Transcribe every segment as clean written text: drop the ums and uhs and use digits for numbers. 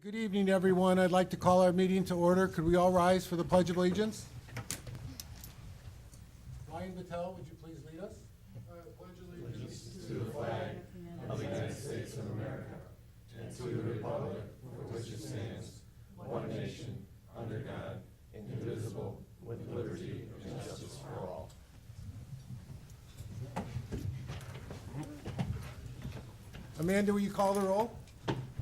Good evening, everyone. I'd like to call our meeting to order. Could we all rise for the Pledge of Allegiance? Ryan Patel, would you please lead us? Pledge allegiance To the flag of the United States of America and to the republic for which it stands, one nation, under God, indivisible, with liberty and justice for all. Amanda, will you call the roll?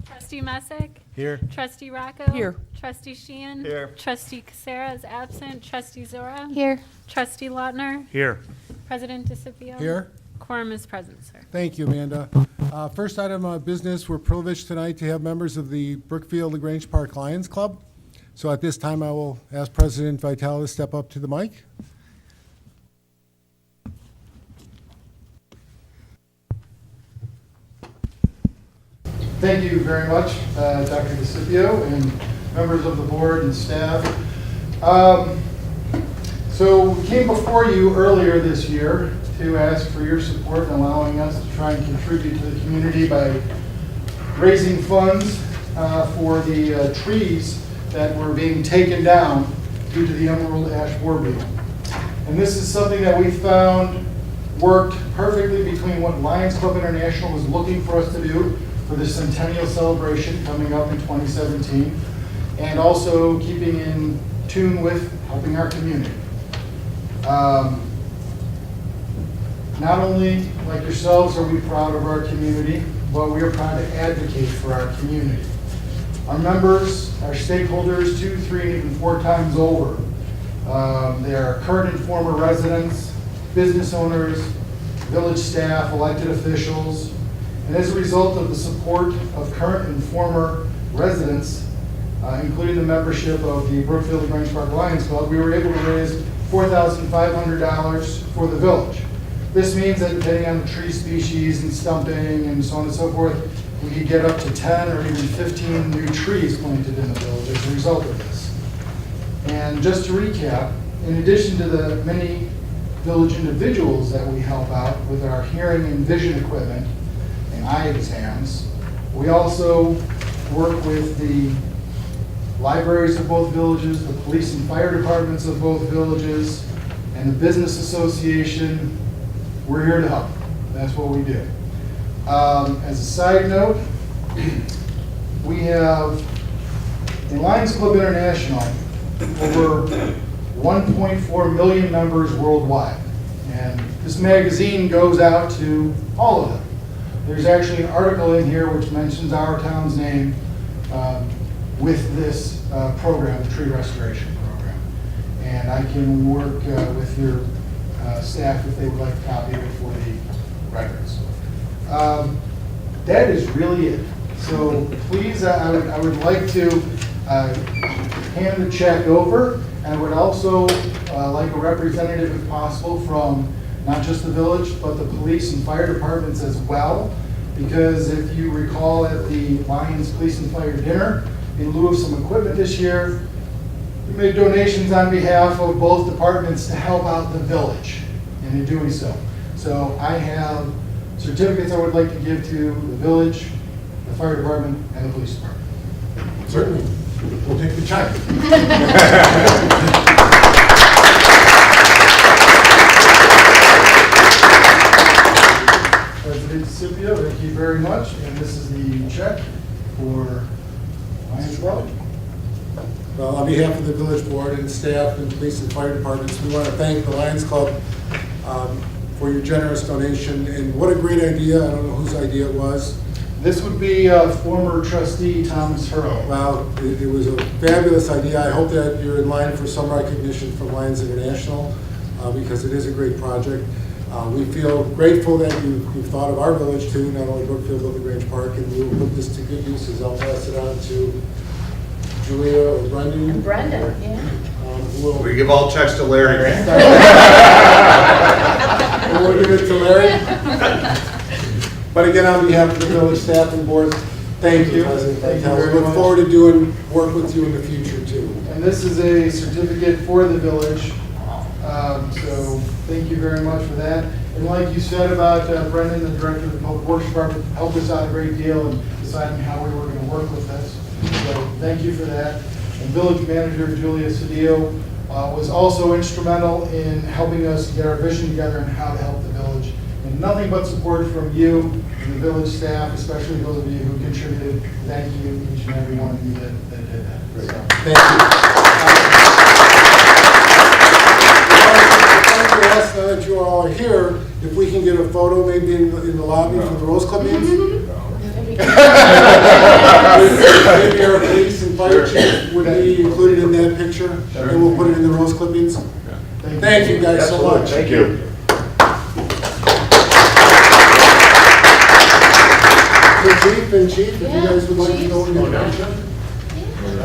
Trustee Messick? Here. Trustee Rocco? Here. Trustee Sheehan? Here. Trustee Casera is absent. Trustee Zora? Here. Trustee Lautner? Here. President DeCipio? Here. Quorum is present, sir. Thank you, Amanda. First item of business, we're privileged tonight to have members of the Brookfield-Grange Park Lions Club. So at this time, I will ask President Vitale to step up to the mic. Thank you very much, Dr. DeCipio and members of the board and staff. So we came before you earlier this year to ask for your support in allowing us to try and contribute to the community by raising funds for the trees that were being taken down due to the emerald ash borer beetle. And this is something that we found worked perfectly between what Lions Club International was looking for us to do for the centennial celebration coming up in 2017, and also keeping in tune with helping our community. Not only, like yourselves, are we proud of our community, but we are proud to advocate for our community. Our members, our stakeholders, 2, 3, and even 4 times over. They are current and former residents, business owners, village staff, elected officials, and as a result of the support of current and former residents, including the membership of the Brookfield-Grange Park Lions Club, we were able to raise $4,500 for the village. This means that depending on the tree species and stumping and so on and so forth, we could get up to 10 or even 15 new trees planted in the village as a result of this. And just to recap, in addition to the many village individuals that we help out with our hearing and vision equipment, eye exams, we also work with the libraries of both villages, the police and fire departments of both villages, and the business association. We're here to help. That's what we do. As a side note, we have in Lions Club International over 1.4 million members worldwide, and this magazine goes out to all of them. There's actually an article in here which mentions our town's name with this program, the tree restoration program. And I can work with your staff if they would like a copy of it for the records. That is really it. So please, I would like to hand the check over, and I would also like a representative, if possible, from not just the village, but the police and fire departments as well. Because if you recall at the Lions Police and Fire Dinner, in lieu of some equipment this year, we made donations on behalf of both departments to help out the village, and in doing so. So I have certificates I would like to give to the village, the fire department, and the police department. Certainly. We'll take the check. President DeCipio, thank you very much. And this is the check for Lions Club. Well, on behalf of the village board and staff and police and fire departments, we want to thank the Lions Club for your generous donation. And what a great idea. I don't know whose idea it was. This would be former trustee Thomas Hurl. Wow, it was a fabulous idea. I hope that you're in line for some recognition from Lions International because it is a great project. We feel grateful that you've thought of our village too, not only Brookfield, but the Grange Park, and we will put this to good uses. I'll pass it on to Julia or Brendan. Brenda, yeah. Who will We give all checks to Larry. we'll give it to Larry. But again, on behalf of the village staff and board, thank you. President Thank you Vitale. very We look much. forward to doing work with you in the future too. And this is a certificate for the village. So thank you very much for that. And like you said about Brendan, the director of the Public Works Department, helped us out a great deal in deciding how we were going to work with this. So thank you for that. And Village Manager Julia Cedillo was also instrumental in helping us get our vision together and how to help the village. And nothing but support from you and the village staff, especially those of you who contributed. Thank you, each and every one of you that did that. Great. So, Thank you. Now that you all are here, if we can get a photo maybe in the lobby for the rose clippings. Maybe our police and fire chief would be included in that picture, and we'll put it in the rose clippings. Thank you guys so much. Thank you. The chief and chief, if you guys would like to go in the picture.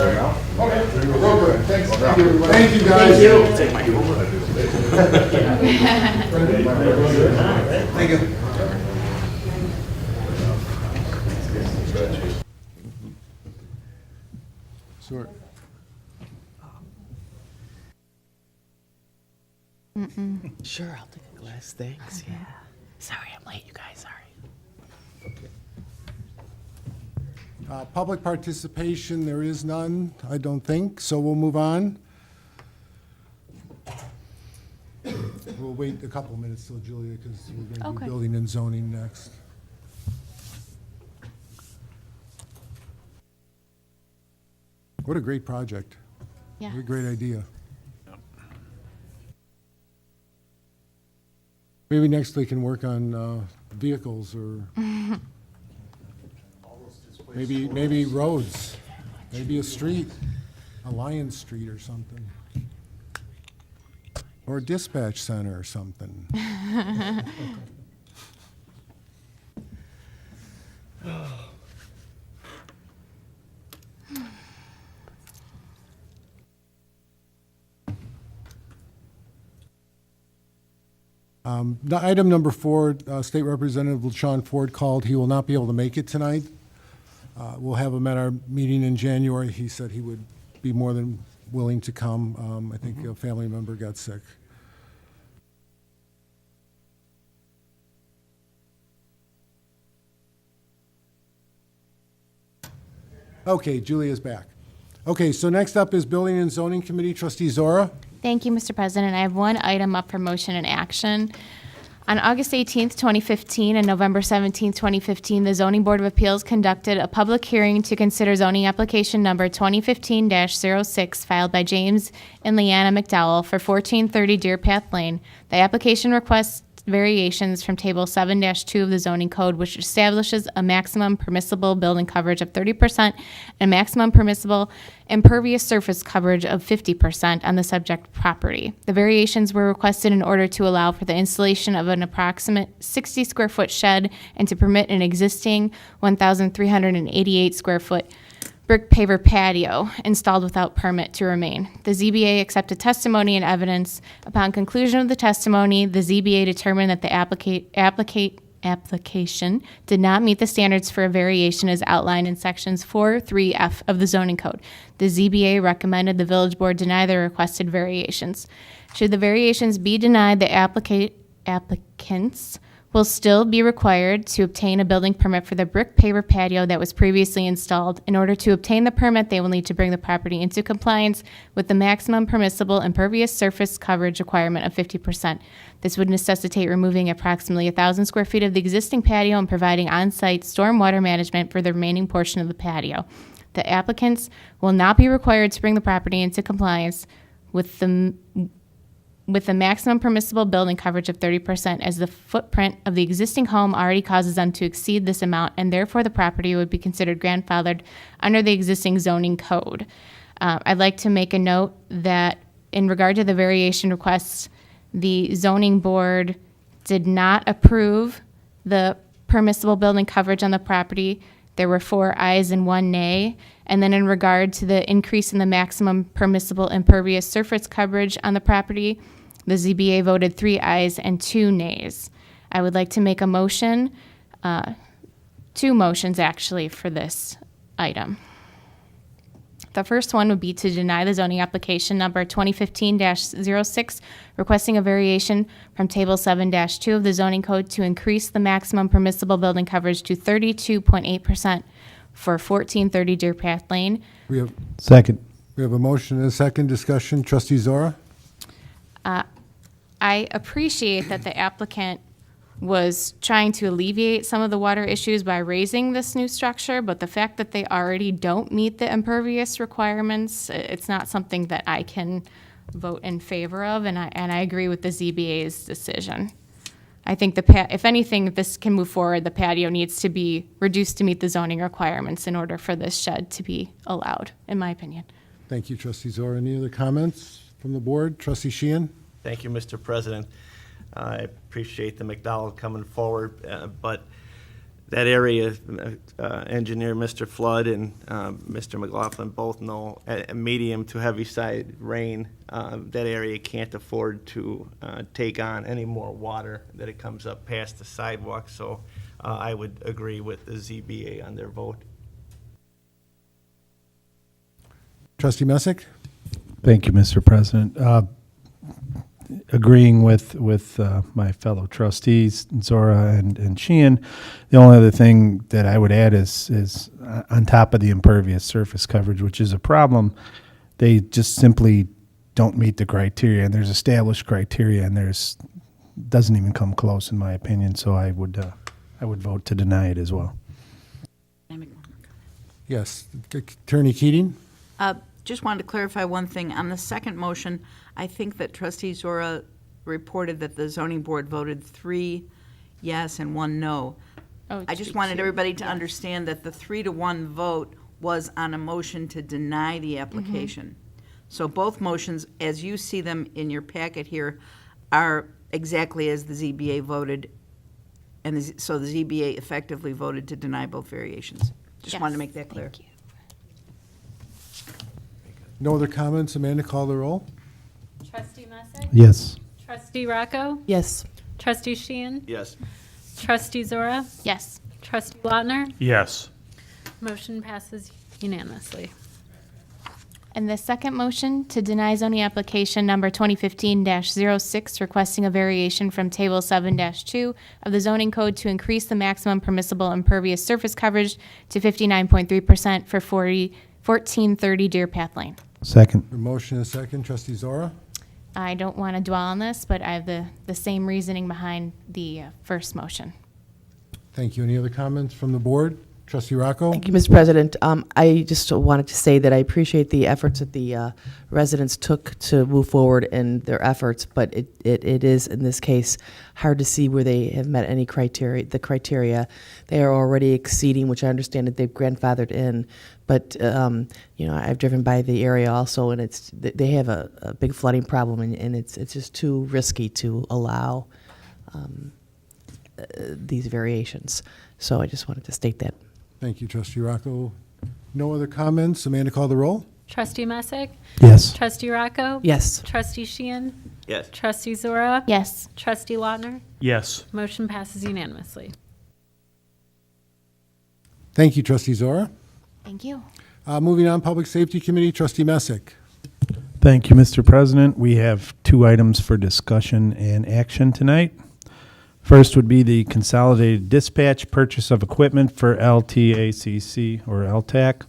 Okay, real quick. Thanks. Thank you, everybody. Thank you guys. Thank you. Sure. Sure, I'll take a glass. Thanks. Yeah. Sorry, I'm late, you guys. Sorry. Public participation, there is none, I don't think, so we'll move on. We'll wait a couple of minutes till Julia, because we're going to Okay. do building and zoning next. What a great project. Yeah. What a great idea. Maybe next they can work on vehicles or maybe roads, maybe a street, a Lion Street or something. Or a dispatch center or something. Item number 4, State Representative LaShawn Ford called. He will not be able to make it tonight. We'll have him at our meeting in January. He said he would be more than willing to come. I think a family member got sick. Okay, Julia's back. Okay, so next up is Building and Zoning Committee, Trustee Zora. Thank you, Mr. President. I have one item up for motion and action. On August 18th, 2015 and November 17th, 2015, the Zoning Board of Appeals conducted a public hearing to consider zoning application number 2015-06 filed by James and Leanna McDowell for 1430 Deer Path Lane. The application requests variations from Table 7-2 of the zoning code, which establishes a maximum permissible building coverage of 30% and a maximum permissible impervious surface coverage of 50% on the subject property. The variations were requested in order to allow for the installation of an approximate 60 square foot shed and to permit an existing 1,388 square foot brick paver patio installed without permit to remain. The ZBA accepted testimony and evidence. Upon conclusion of the testimony, the ZBA determined that the application did not meet the standards for a variation as outlined in sections 4.3F of the zoning code. The ZBA recommended the village board deny the requested variations. Should the variations be denied, the applicants will still be required to obtain a building permit for the brick paver patio that was previously installed. In order to obtain the permit, they will need to bring the property into compliance with the maximum permissible impervious surface coverage requirement of 50%. This would necessitate removing approximately 1,000 square feet of the existing patio and providing on-site stormwater management for the remaining portion of the patio. The applicants will not be required to bring the property into compliance with the maximum permissible building coverage of 30%, as the footprint of the existing home already causes them to exceed this amount, and therefore the property would be considered grandfathered under the existing zoning code. I'd like to make a note that in regard to the variation requests, the zoning board did not approve the permissible building coverage on the property. There were 4 ayes and 1 nay. And then in regard to the increase in the maximum permissible impervious surface coverage on the property, the ZBA voted 3 ayes and 2 nays. I would like to make a motion, 2 motions actually, for this item. The first one would be to deny the zoning application number 2015-06, requesting a variation from Table 7-2 of the zoning code to increase the maximum permissible building coverage to 32.8% for 1430 Deer Path Lane. We have, Second. we have a motion and a second discussion. Trustee Zora? I appreciate that the applicant was trying to alleviate some of the water issues by raising this new structure, but the fact that they already don't meet the impervious requirements, it's not something that I can vote in favor of, and I agree with the ZBA's decision. I think if anything, if this can move forward, the patio needs to be reduced to meet the zoning requirements in order for this shed to be allowed, in my opinion. Thank you, Trustee Zora. Any other comments from the board? Trustee Sheehan? Thank you, Mr. President. I appreciate the McDowell coming forward, but that area, engineer Mr. Flood and Mr. McLaughlin both know at a medium to heavy side rain, that area can't afford to take on any more water that it comes up past the sidewalk. So I would agree with the ZBA on their vote. Trustee Messick? Thank you, Mr. President. Agreeing with my fellow trustees, Zora and Sheehan, the only other thing that I would add is on top of the impervious surface coverage, which is a problem, they just simply don't meet the criteria, and there's established criteria, and doesn't even come close in my opinion. So I would vote to deny it as well. Yes. Attorney Keating? Just wanted to clarify one thing. On the second motion, I think that trustee Zora reported that the zoning board voted 3 yes and 1 no. Oh, I just wanted everybody to understand that the 3-1 vote was on a motion to deny the application. So both motions, as you see them in your packet here, are exactly as the ZBA voted, and so the ZBA effectively voted to deny both variations. Just wanted to make that clear. Thank you. No other comments? Amanda, call the roll. Trustee Messick? Yes. Trustee Rocco? Yes. Trustee Sheehan? Yes. Trustee Zora? Yes. Trustee Lautner? Yes. Motion passes unanimously. And the second motion to deny zoning application number 2015-06, requesting a variation from Table 7-2 of the zoning code to increase the maximum permissible impervious surface coverage to 59.3% for 1430 Deer Path Lane. Second. A motion and a second. Trustee Zora? I don't want to dwell on this, but I have the same reasoning behind the first motion. Thank you. Any other comments from the board? Trustee Rocco? Thank you, Mr. President. I just wanted to say that I appreciate the efforts that the residents took to move forward in their efforts, but it is, in this case, hard to see where they have met any criteria. The criteria, they are already exceeding, which I understand that they've grandfathered in, but I've driven by the area also, and they have a big flooding problem, and it's just too risky to allow these variations. So I just wanted to state that. Thank you, Trustee Rocco. No other comments? Amanda, call the roll. Trustee Messick? Yes. Trustee Rocco? Yes. Trustee Sheehan? Yes. Trustee Zora? Yes. Trustee Lautner? Yes. Motion passes unanimously. Thank you, Trustee Zora. Thank you. Moving on, Public Safety Committee, Trustee Messick. Thank you, Mr. President. We have 2 items for discussion and action tonight. First would be the consolidated dispatch purchase of equipment for LTACC or LTAC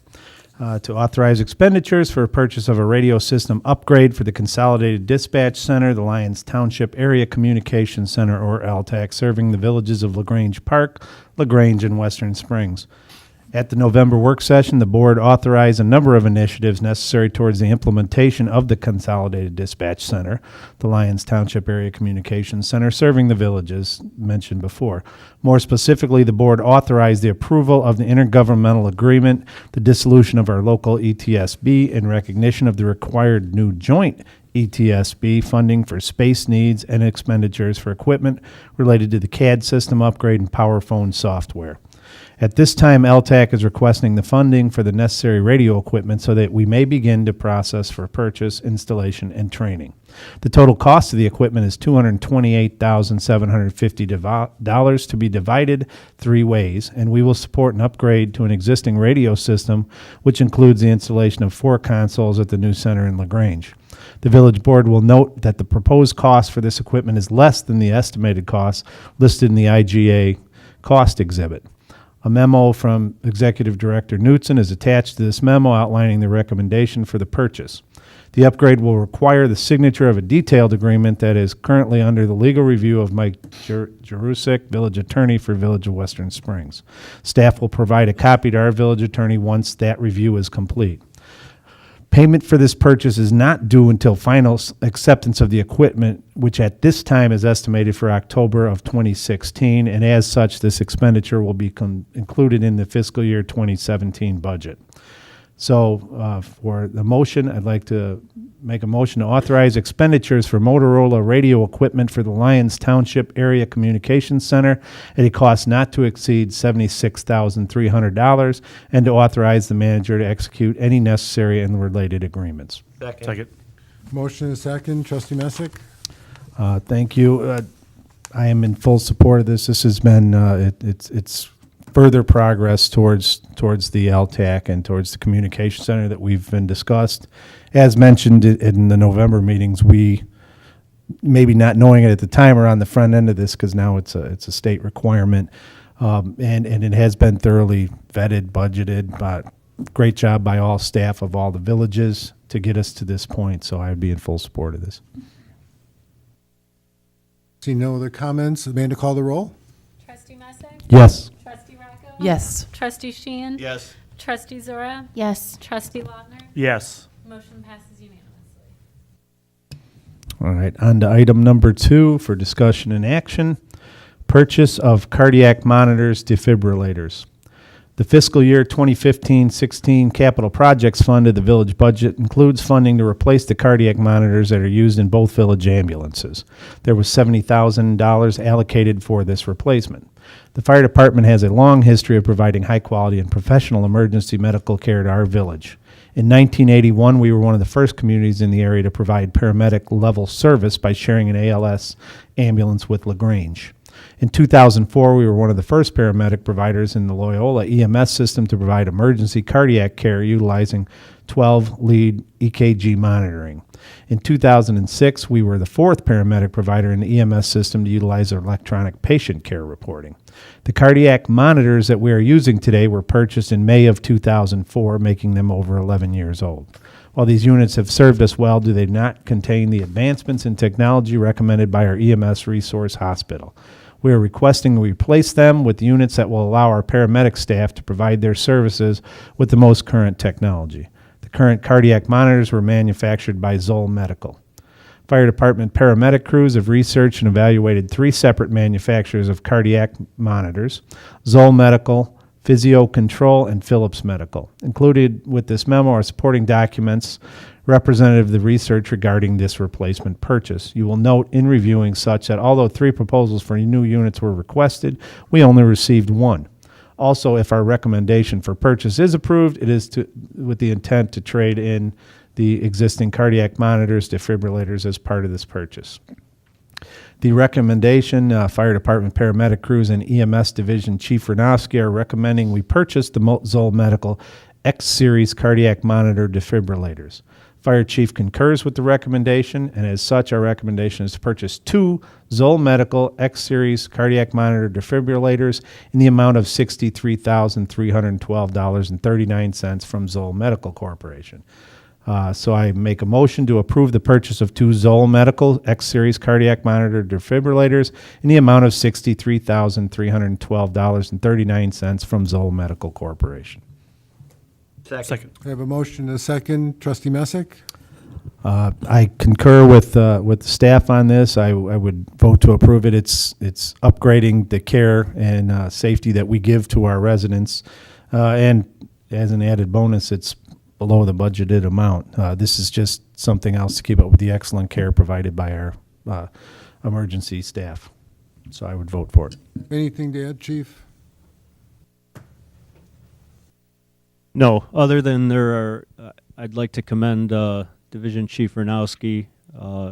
to authorize expenditures for a purchase of a radio system upgrade for the Consolidated Dispatch Center, the Lyons Township Area Communications Center, or LTAC, serving the villages of LaGrange Park, LaGrange, and Western Springs. At the November work session, the board authorized a number of initiatives necessary towards the implementation of the Consolidated Dispatch Center, the Lyons Township Area Communications Center, serving the villages mentioned before. More specifically, the board authorized the approval of the intergovernmental agreement, the dissolution of our local ETSB in recognition of the required new joint ETSB funding for space needs and expenditures for equipment related to the CAD system upgrade and power phone software. At this time, LTAC is requesting the funding for the necessary radio equipment so that we may begin to process for purchase, installation, and training. The total cost of the equipment is $228,750 to be divided 3 ways, and we will support an upgrade to an existing radio system, which includes the installation of 4 consoles at the new center in LaGrange. The village board will note that the proposed cost for this equipment is less than the estimated cost listed in the IGA cost exhibit. A memo from Executive Director Knutson is attached to this memo outlining the recommendation for the purchase. The upgrade will require the signature of a detailed agreement that is currently under the legal review of Mike Jarusik, Village Attorney for Village of Western Springs. Staff will provide a copy to our Village Attorney once that review is complete. Payment for this purchase is not due until final acceptance of the equipment, which at this time is estimated for October of 2016, and as such, this expenditure will be included in the fiscal year 2017 budget. So for the motion, I'd like to make a motion to authorize expenditures for Motorola radio equipment for the Lyons Township Area Communications Center at a cost not to exceed $76,300, and to authorize the manager to execute any necessary and related agreements. Second. Motion and a second. Trustee Messick? Thank you. I am in full support of this. This has been, it's further progress towards the LTAC and towards the communication center that we've been discussed. As mentioned in the November meetings, we, maybe not knowing it at the time, are on the front end of this because now it's a state requirement, and it has been thoroughly vetted, budgeted. But great job by all staff of all the villages to get us to this point. So I would be in full support of this. See no other comments. Amanda, call the roll. Trustee Messick? Yes. Trustee Rocco? Yes. Trustee Sheehan? Yes. Trustee Zora? Yes. Trustee Lautner? Yes. Motion passes unanimously. All right, on to item number 2 for discussion and action, purchase of cardiac monitors, defibrillators. The fiscal year 2015-16 capital projects fund of the village budget includes funding to replace the cardiac monitors that are used in both village ambulances. There was $70,000 allocated for this replacement. The fire department has a long history of providing high quality and professional emergency medical care to our village. In 1981, we were one of the first communities in the area to provide paramedic level service by sharing an ALS ambulance with Grange. In 2004, we were one of the first paramedic providers in the Loyola EMS system to provide emergency cardiac care utilizing 12-lead EKG monitoring. In 2006, we were the 4th paramedic provider in the EMS system to utilize electronic patient care reporting. The cardiac monitors that we are using today were purchased in May of 2004, making them over 11 years old. While these units have served us well, do they not contain the advancements in technology recommended by our EMS resource hospital? We are requesting we replace them with units that will allow our paramedic staff to provide their services with the most current technology. The current cardiac monitors were manufactured by Zoll Medical. Fire department paramedic crews have researched and evaluated 3 separate manufacturers of cardiac monitors: Zoll Medical, Physio Control, and Philips Medical. Included with this memo are supporting documents representative of the research regarding this replacement purchase. You will note in reviewing such that although 3 proposals for new units were requested, we only received 1. Also, if our recommendation for purchase is approved, it is with the intent to trade in the existing cardiac monitors, defibrillators as part of this purchase. The recommendation, Fire Department paramedic crews and EMS Division Chief Ranowski are recommending we purchase the Zoll Medical X-Series cardiac monitor defibrillators. Fire Chief concurs with the recommendation, and as such, our recommendation is to purchase 2 Zoll Medical X-Series cardiac monitor defibrillators in the amount of $63,312.39 from Zoll Medical Corporation. So I make a motion to approve the purchase of 2 Zoll Medical X-Series cardiac monitor defibrillators in the amount of $63,312.39 from Zoll Medical Corporation. Second. I have a motion and a second. Trustee Messick? I concur with the staff on this. I would vote to approve it. It's upgrading the care and safety that we give to our residents, and as an added bonus, it's below the budgeted amount. This is just something else to keep up with the excellent care provided by our emergency staff. So I would vote for it. Anything to add, Chief? No, other than there are, I'd like to commend Division Chief Ranowski,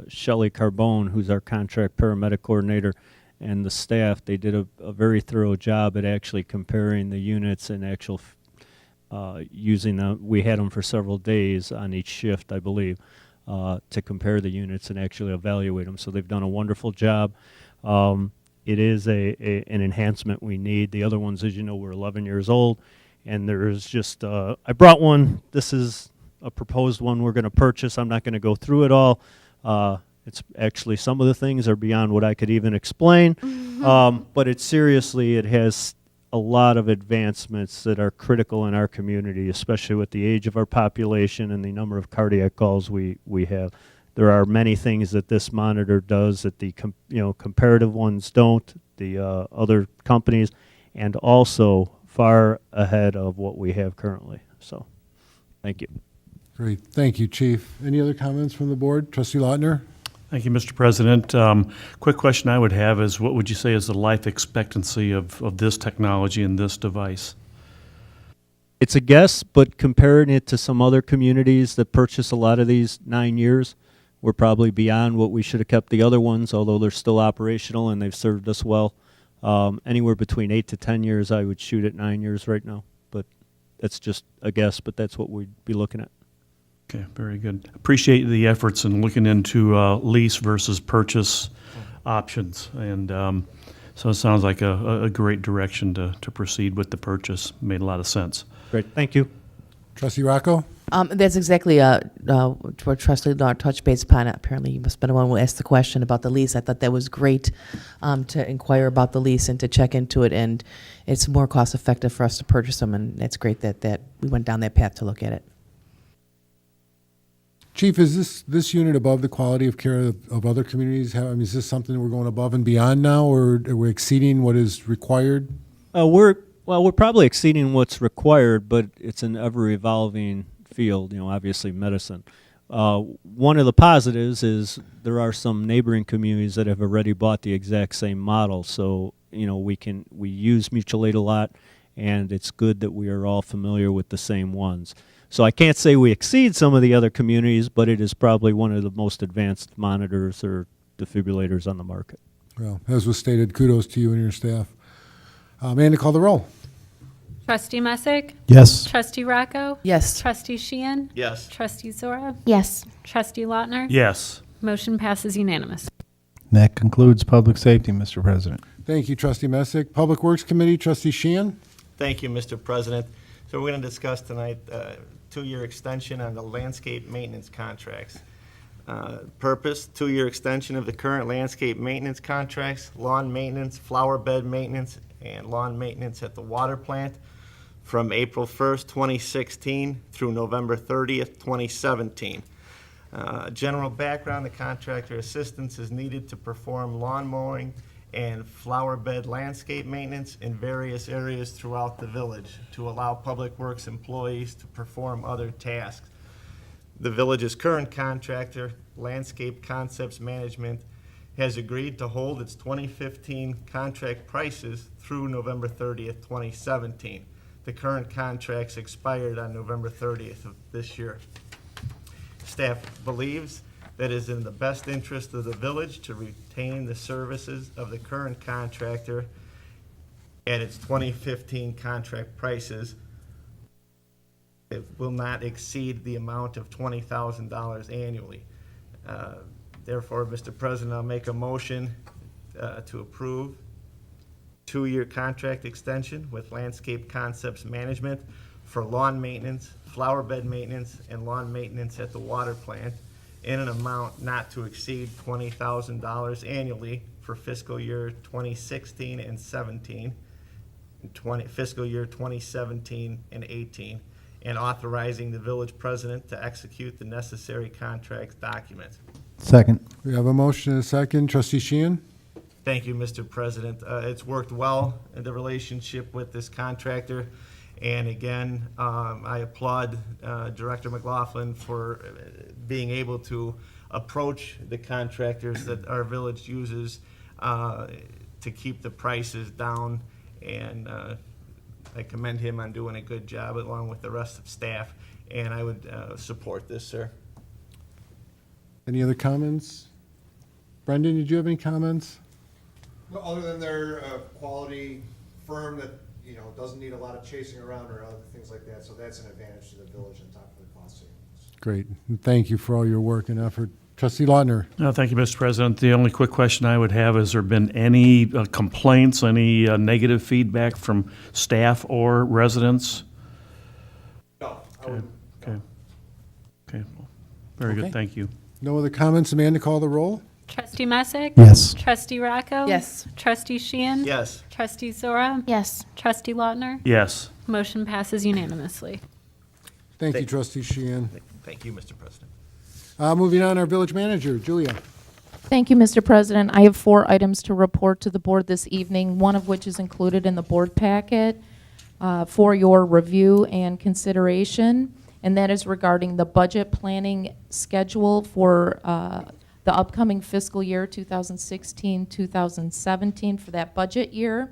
Shelley Carbone, who's our contract paramedic coordinator, and the staff. They did a very thorough job at actually comparing the units and actual using them. We had them for several days on each shift, I believe, to compare the units and actually evaluate them. So they've done a wonderful job. it is an enhancement we need. The other ones, as you know, were 11 years old, and there's just, I brought one. This is a proposed one we're going to purchase. I'm not going to go through it all. It's actually, some of the things are beyond what I could even explain, but it has a lot of advancements that are critical in our community, especially with the age of our population and the number of cardiac calls we have. There are many things that this monitor does that the comparative ones don't, the other companies, and also far ahead of what we have currently. So, thank you. Great, thank you, Chief. Any other comments from the board? Trustee Lautner? Thank you, Mr. President. Quick question I would have is, what would you say is the life expectancy of this technology and this device? It's a guess, but comparing it to some other communities that purchase a lot of these, 9 years, we're probably beyond what we should have kept the other ones, although they're still operational and they've served us well. Anywhere between 8 to 10 years, I would shoot at 9 years right now, but that's just a guess, but that's what we'd be looking at. Okay, very good. Appreciate the efforts in looking into lease versus purchase options. And so it sounds like a great direction to proceed with the purchase. Made a lot of sense. Great, thank you. Trustee Rocco? That's exactly what Trustee Law touched base upon. Apparently, you must have been the one who asked the question about the lease. I thought that was great to inquire about the lease and to check into it, and it's more cost effective for us to purchase them, and it's great that we went down that path to look at it. Chief, is this unit above the quality of care of other communities? Is this something we're going above and beyond now, or are we exceeding what is required? We're probably exceeding what's required, but it's an ever-evolving field, obviously medicine. One of the positives is there are some neighboring communities that have already bought the exact same model, so we use mutual aid a lot, and it's good that we are all familiar with the same ones. So I can't say we exceed some of the other communities, but it is probably one of the most advanced monitors or defibrillators on the market. Well, as was stated, kudos to you and your staff. Amanda, call the roll. Trustee Messick? Yes. Trustee Rocco? Yes. Trustee Sheehan? Yes. Trustee Zora? Yes. Trustee Lautner? Yes. Motion passes unanimous. That concludes public safety, Mr. President. Thank you, Trustee Messick. Public Works Committee, Trustee Sheehan? Thank you, Mr. President. So we're going to discuss tonight 2-year extension on the landscape maintenance contracts. Purpose, 2-year extension of the current landscape maintenance contracts, lawn maintenance, flower bed maintenance, and lawn maintenance at the water plant from April 1st, 2016 through November 30th, 2017. General background, the contractor assistance is needed to perform lawn mowing and flower bed landscape maintenance in various areas throughout the village to allow Public Works employees to perform other tasks. The village's current contractor, Landscape Concepts Management, has agreed to hold its 2015 contract prices through November 30th, 2017. The current contracts expired on November 30th of this year. Staff believes that it is in the best interest of the village to retain the services of the current contractor at its 2015 contract prices. It will not exceed the amount of $20,000 annually. Therefore, Mr. President, I'll make a motion to approve 2-year contract extension with Landscape Concepts Management for lawn maintenance, flower bed maintenance, and lawn maintenance at the water plant in an amount not to exceed $20,000 annually for fiscal year 2016 and 17, fiscal year 2017 and 18, and authorizing the village president to execute the necessary contract documents. Second. We have a motion and a second. Trustee Sheehan? Thank you, Mr. President. It's worked well in the relationship with this contractor. And again, I applaud Director McLaughlin for being able to approach the contractors that our village uses to keep the prices down. And I commend him on doing a good job along with the rest of staff. And I would support this, sir. Any other comments? Brendan, did you have any comments? No, other than they're a quality firm that, doesn't need a lot of chasing around or other things like that. So that's an advantage to the village on top of the cost savings. Great. And thank you for all your work and effort, Trustee Lautner. Thank you, Mr. President. The only quick question I would have, has there been any complaints, any negative feedback from staff or residents? No, I Okay, wouldn't. okay. Okay, well, very Okay. good, thank you. No other comments. Amanda, call the roll. Trustee Messick? Yes. Trustee Rocco? Yes. Trustee Sheehan? Yes. Trustee Zora? Yes. Trustee Lautner? Yes. Motion passes unanimously. Thank you, Trustee Sheehan. Thank you, Mr. President. Moving on, our village manager, Julia. Thank you, Mr. President. I have 4 items to report to the board this evening, one of which is included in the board packet for your review and consideration, and that is regarding the budget planning schedule for the upcoming fiscal year 2016-2017 for that budget year.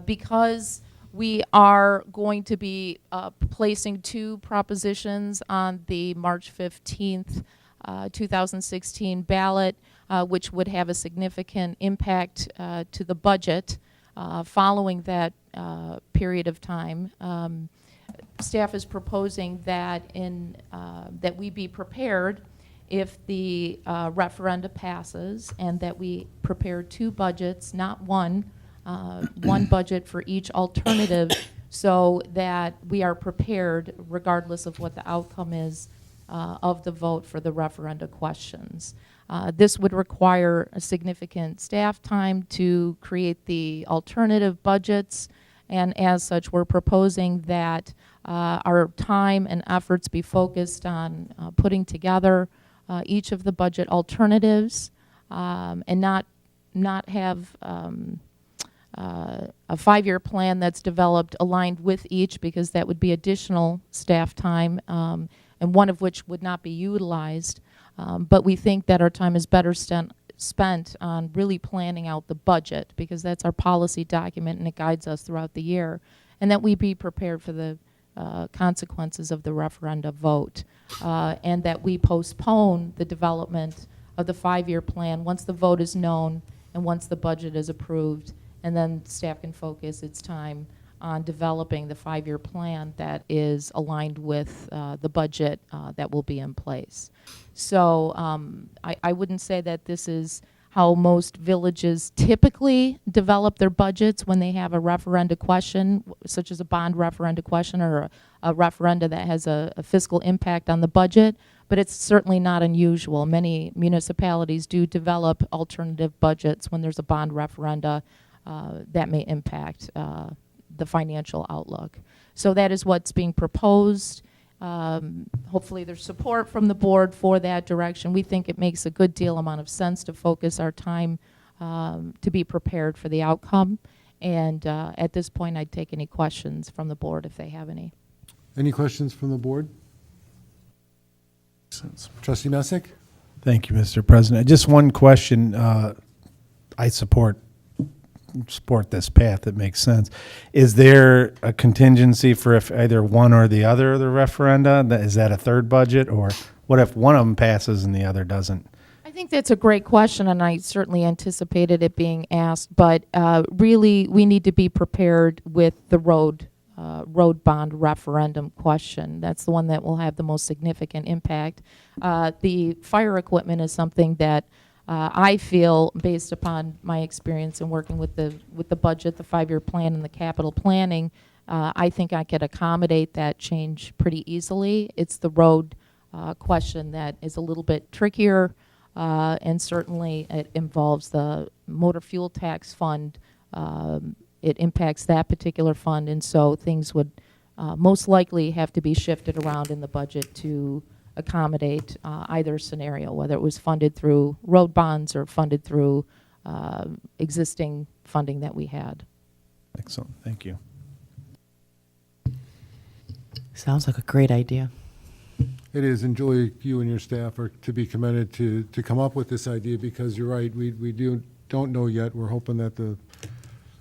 Because we are going to be placing 2 propositions on the March 15th 2016 ballot, which would have a significant impact to the budget following that period of time. Staff is proposing that that we be prepared if the referenda passes, and that we prepare 2 budgets, not one budget for each alternative, so that we are prepared regardless of what the outcome is of the vote for the referenda questions. This would require a significant staff time to create the alternative budgets, and as such, we're proposing that our time and efforts be focused on putting together each of the budget alternatives, and not have a 5-year plan that's developed aligned with each, because that would be additional staff time, and one of which would not be utilized. But we think that our time is better spent on really planning out the budget, because that's our policy document and it guides us throughout the year, and that we be prepared for the consequences of the referenda vote, and that we postpone the development of the 5-year plan once the vote is known and once the budget is approved, and then staff can focus its time on developing the 5-year plan that is aligned with the budget that will be in place. So I wouldn't say that this is how most villages typically develop their budgets when they have a referenda question, such as a bond referenda question or a referenda that has a fiscal impact on the budget, but it's certainly not unusual. Many municipalities do develop alternative budgets when there's a bond referenda that may impact the financial outlook. So that is what's being proposed. Hopefully there's support from the board for that direction. We think it makes a good deal amount of sense to focus our time to be prepared for the outcome. And at this point, I'd take any questions from the board if they have any. Any questions from the board? Trustee Messick? Thank you, Mr. President. Just one question. I support this path. It makes sense. Is there a contingency for if either one or the other of the referenda? Is that a third budget? Or what if one of them passes and the other doesn't? I think that's a great question, and I certainly anticipated it being asked. But really, we need to be prepared with the road bond referendum question. That's the one that will have the most significant impact. The fire equipment is something that I feel, based upon my experience in working with the budget, the 5-year plan, and the capital planning, I think I could accommodate that change pretty easily. It's the road question that is a little bit trickier, and certainly it involves the motor fuel tax fund. It impacts that particular fund, and so things would most likely have to be shifted around in the budget to accommodate either scenario, whether it was funded through road bonds or funded through existing funding that we had. Excellent. Thank you. Sounds like a great idea. It is, and Julie, you and your staff are to be commended to come up with this idea, because you're right, we don't know yet. We're hoping that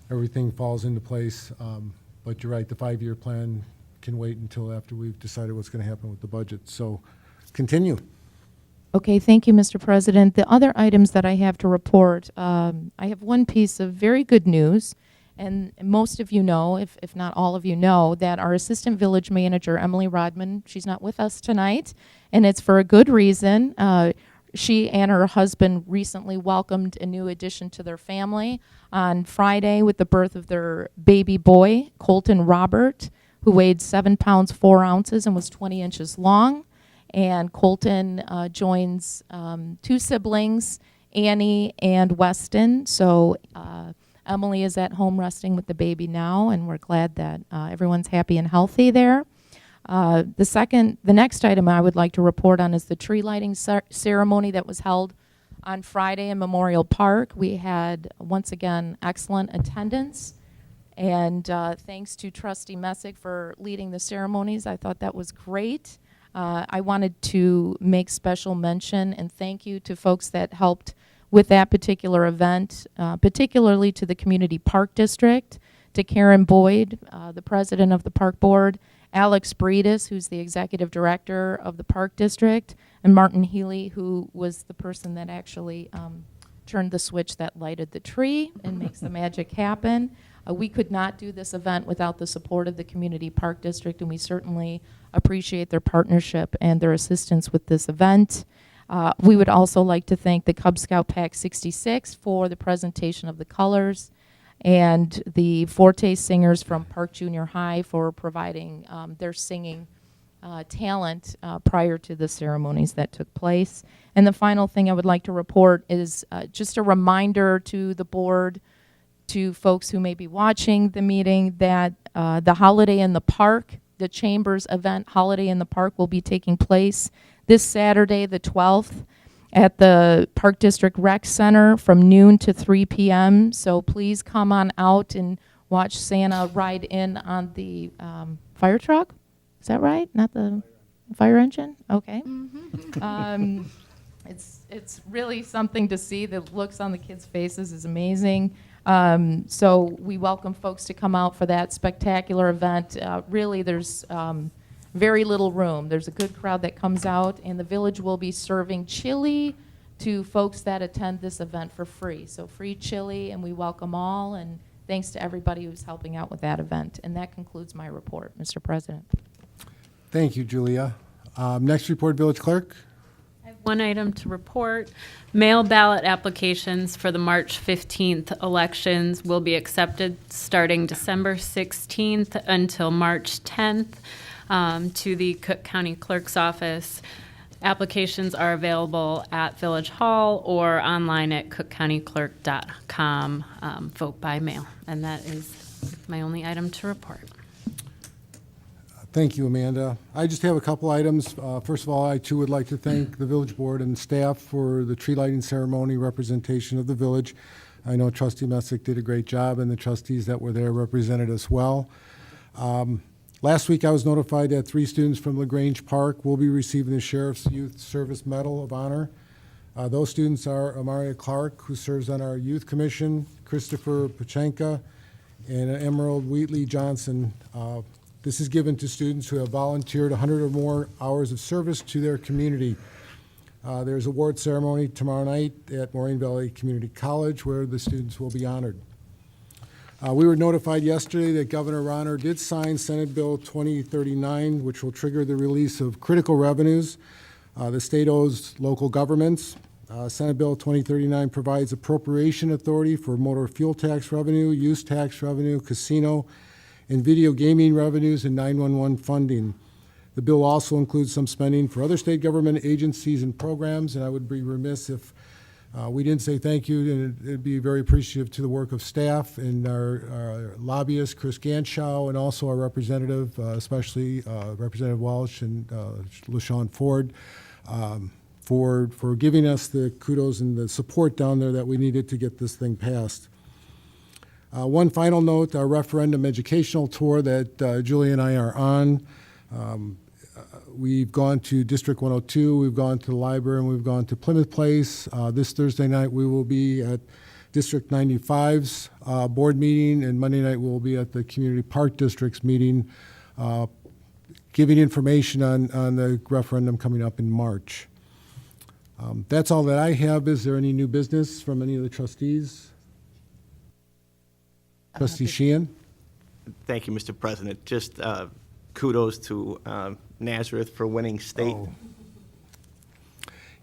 everything falls into place, but you're right, the 5-year plan can wait until after we've decided what's going to happen with the budget. So continue. Okay, thank you, Mr. President. The other items that I have to report, I have one piece of very good news, and most of you know, if not all of you know, that our Assistant Village Manager, Emily Rodman, she's not with us tonight, and it's for a good reason. she and her husband recently welcomed a new addition to their family on Friday with the birth of their baby boy, Colton Robert, who weighed 7 pounds 4 ounces and was 20 inches long. And Colton joins 2 siblings, Annie and Weston. So Emily is at home resting with the baby now, and we're glad that everyone's happy and healthy there. The next item I would like to report on is the tree lighting ceremony that was held on Friday in Memorial Park. We had, once again, excellent attendance, and thanks to Trustee Messick for leading the ceremonies. I thought that was great. I wanted to make special mention and thank you to folks that helped with that particular event, particularly to the Community Park District, to Karen Boyd, the president of the Park Board, Alex Breedis, who's the executive director of the Park District, and Martin Healy, who was the person that actually turned the switch that lighted the tree and makes the magic happen. We could not do this event without the support of the Community Park District, and we certainly appreciate their partnership and their assistance with this event. We would also like to thank the Cub Scout Pack 66 for the presentation of the colors, and the Forte Singers from Park Junior High for providing their singing talent prior to the ceremonies that took place. And the final thing I would like to report is just a reminder to the board, to folks who may be watching the meeting, that the Holiday in the Park, the Chamber's event Holiday in the Park, will be taking place this Saturday, the 12th, at the Park District Rec Center from noon to 3 p.m. So please come on out and watch Santa ride in on the fire truck. Is that right? Not the fire engine? Okay. It's really something to see. The looks on the kids' faces is amazing. So we welcome folks to come out for that spectacular event. Really, there's very little room. There's a good crowd that comes out, and the village will be serving chili to folks that attend this event for free. So free chili, and we welcome all, and thanks to everybody who's helping out with that event. And that concludes my report, Mr. President. Thank you, Julia. Next report, Village Clerk. I have one item to report. Mail ballot applications for the March 15th elections will be accepted starting December 16th until March 10th to the Cook County Clerk's Office. Applications are available at Village Hall or online at cookcountyclerk.com. Vote by mail. And that is my only item to report. Thank you, Amanda. I just have a couple items. First of all, I too would like to thank the village board and staff for the tree lighting ceremony representation of the village. I know Trustee Messick did a great job, and the trustees that were there represented us well. Last week, I was notified that 3 students from Grange Park will be receiving the Sheriff's Youth Service Medal of Honor. Those students are Amaria Clark, who serves on our Youth Commission, Christopher Pachenka, and Emerald Wheatley Johnson. This is given to students who have volunteered 100 or more hours of service to their community. There's an award ceremony tomorrow night at Moraine Valley Community College where the students will be honored. We were notified yesterday that Governor Ronner did sign Senate Bill 2039, which will trigger the release of critical revenues the state owes local governments. Senate Bill 2039 provides appropriation authority for motor fuel tax revenue, use tax revenue, casino, and video gaming revenues and 911 funding. The bill also includes some spending for other state government agencies and programs, and I would be remiss if we didn't say thank you, and it'd be very appreciative to the work of staff and our lobbyist, Chris Ganschow, and also our representative, especially Representative Walsh and LaShawn Ford, for giving us the kudos and the support down there that we needed to get this thing passed. One final note, our referendum educational tour that Julie and I are on. We've gone to District 102, we've gone to the library, and we've gone to Plymouth Place. This Thursday night we will be at District 95's board meeting, and Monday night we'll be at the Community Park District's meeting, giving information on the referendum coming up in March. That's all that I have. Is there any new business from any of the trustees? Trustee Sheehan? Thank you, Mr. President. Just kudos to Nazareth for winning state.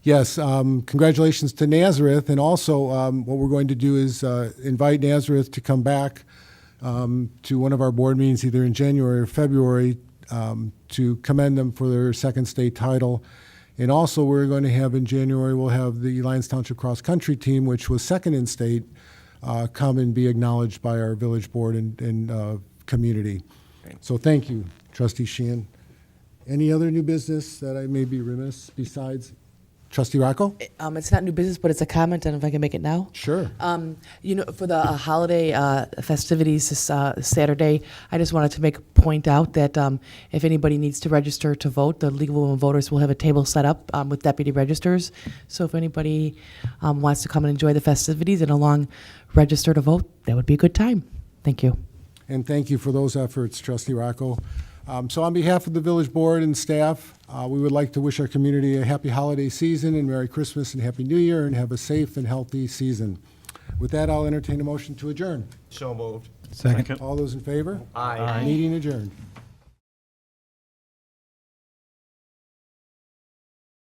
Yes, congratulations to Nazareth, and also what we're going to do is invite Nazareth to come back to one of our board meetings either in January or February to commend them for their second state title. And also we're going to have in January, we'll have the Lyons Township Cross Country Team, which was second in state, come and be acknowledged by our village board and community. So thank you, Trustee Sheehan. Any other new business that I may be remiss besides? Trustee Rocco? It's not new business, but it's a comment, and if I can make it now? Sure. For the holiday festivities this Saturday, I just wanted to point out that if anybody needs to register to vote, the League of Women Voters will have a table set up with deputy registers. So if anybody wants to come and enjoy the festivities and along register to vote, that would be a good time. Thank you. And thank you for those efforts, Trustee Rocco. So on behalf of the village board and staff, we would like to wish our community a happy holiday season and Merry Christmas and Happy New Year, and have a safe and healthy season. With that, I'll entertain a motion to adjourn. So moved. Second. All those in favor? Aye. Meeting adjourned.